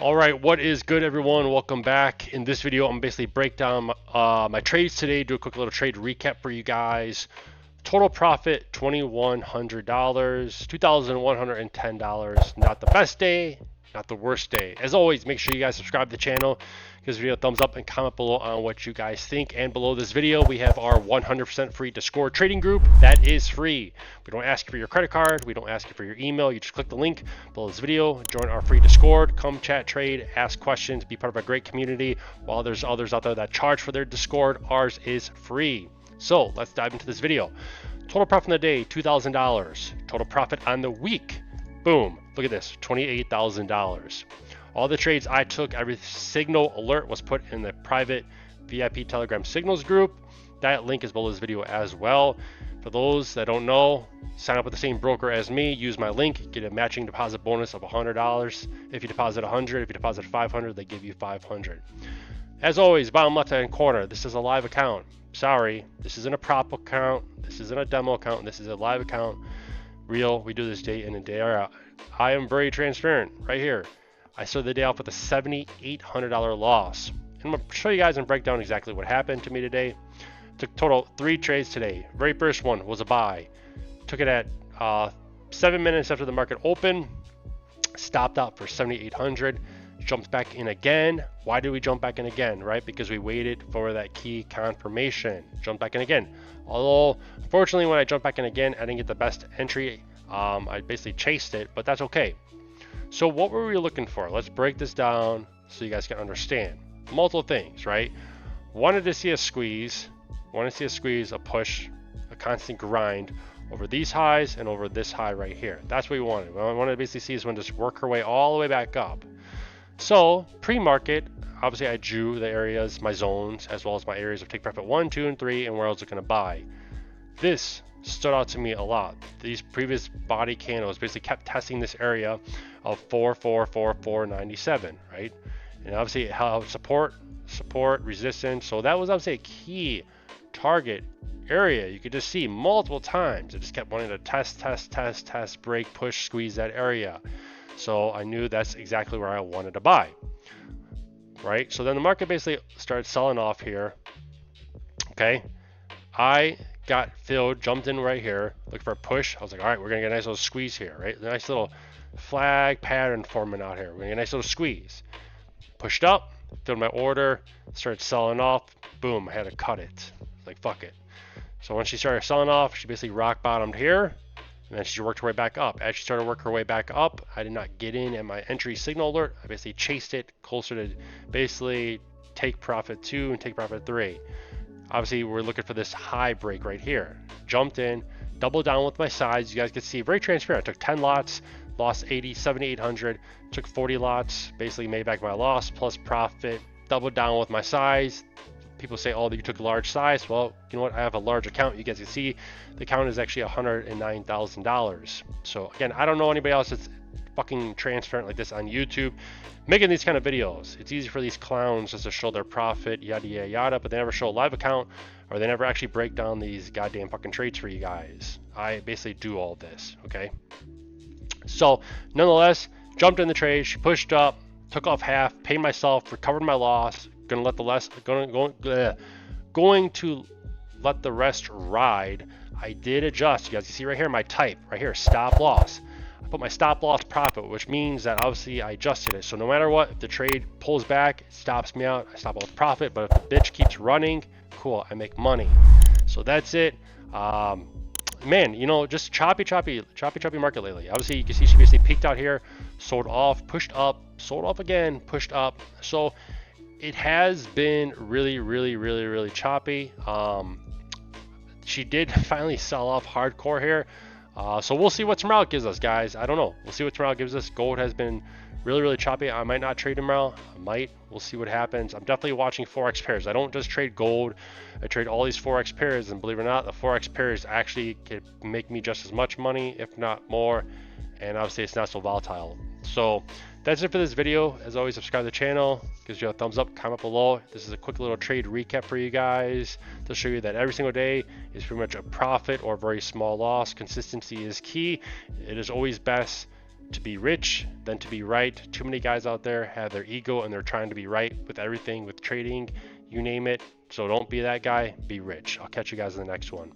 All right, what is good, everyone? Welcome back. In this video, I'm basically break down my trades today, do a quick little trade recap for you guys. Total profit $2,100, $2,110. Not the best day, not the worst day. As always, make sure you guys subscribe to the channel, give this video a thumbs up, and comment below on what you guys think. And below this video, we have our 100% free Discourage trading group. That is free. We don't ask you for your credit card. We don't ask you for your email. You just click the link below this video, join our free Discord, come chat, trade, ask questions, be part of a great community. While there's others out there that charge for their Discord, ours is free. So let's dive into this video. Total profit on the day, $2,000. Total profit on the week, boom, look at this, $28,000. All the trades I took, every signal alert was put in the private VIP Telegram signals group. That link is below this video as well. For those that don't know, sign up with the same broker as me, use my link, get a matching deposit bonus of $100. If you deposit $100, if you deposit $500, they give you $500. As always, bottom left hand corner, this is a live account. Sorry, this isn't a prop account, this isn't a demo account, this is a live account. Real, we do this day in and day out. I am very transparent right here. I started the day off with a $7,800 loss. And I'm going to show you guys and break down exactly what happened to me today. Took total 3 trades today. Very first one was a buy. Took it at 7 minutes after the market opened. Stopped out for 7,800. Jumped back in again. Why did we jump back in again, right? Because we waited for that key confirmation. Jumped back in again. Although, unfortunately, when I jumped back in again, I didn't get the best entry. I basically chased it, but that's okay. So what were we looking for? Let's break this down so you guys can understand. Multiple things, right? Wanted to see a squeeze, a push, a constant grind over these highs and over this high right here. That's what we wanted. What I wanted to basically see is when just work her way all the way back up. So pre-market, obviously I drew the areas, my zones, as well as my areas of take profit 1, 2, and 3, and where I was looking to buy. This stood out to me a lot. These previous body candles basically kept testing this area of 4,444.97, right? And obviously it held support, resistance. So that was obviously a key target area. You could just see multiple times. It just kept wanting to test, break, push, squeeze that area. So I knew that's exactly where I wanted to buy, right? So then the market basically started selling off here. Okay, I got filled, jumped in right here, looking for a push. I was like, all right, we're gonna get a nice little squeeze here, right? A nice little flag pattern forming out here. We're gonna get a nice little squeeze. Pushed up, filled my order, started selling off. Boom, I had to cut it. Like, fuck it. So when she started selling off, she basically rock bottomed here. And then she worked her way back up. As she started working her way back up, I did not get in at my entry signal alert. I basically chased it closer to basically take profit 2 and take profit 3. Obviously, we're looking for this high break right here. Jumped in, doubled down with my size. You guys can see, very transparent. I took 10 lots, lost 7,800. Took 40 lots, basically made back my loss plus profit. Doubled down with my size. People say, oh, you took a large size. Well, you know what? I have a large account. You guys can see the account is actually $109,000. So again, I don't know anybody else that's fucking transparent like this on YouTube making these kind of videos. It's easy for these clowns just to show their profit, yada yada yada, but they never show a live account, or they never actually break down these goddamn fucking trades for you guys. I basically do all this, okay? So nonetheless, jumped in the trade. She pushed up, took off half, paid myself, recovered my loss. Going to let the rest ride. I did adjust. You guys can see right here my type right here, stop loss. I put my stop loss profit, which means that obviously I adjusted it. So no matter what, if the trade pulls back, it stops me out. I stop loss profit. But if the bitch keeps running, cool, I make money. So that's it. Man, you know, just choppy market lately. Obviously, you can see she basically peaked out here, sold off, pushed up, sold off again, pushed up. So it has been really choppy. She did finally sell off hardcore here. So we'll see what tomorrow gives us, guys. I don't know. We'll see what tomorrow gives us. Gold has been really choppy. I might not trade tomorrow. I might. We'll see what happens. I'm definitely watching Forex pairs. I don't just trade gold. I trade all these Forex pairs, and believe it or not, the Forex pairs actually can make me just as much money, if not more. And obviously, it's not so volatile. So that's it for this video. As always, subscribe to the channel. Gives you a thumbs up, comment below. This is a quick little trade recap for you guys to show you that every single day is pretty much a profit or a very small loss. Consistency is key. It is always best to be rich than to be right. Too many guys out there have their ego and they're trying to be right with everything, with trading, you name it. So don't be that guy, be rich. I'll catch you guys in the next one.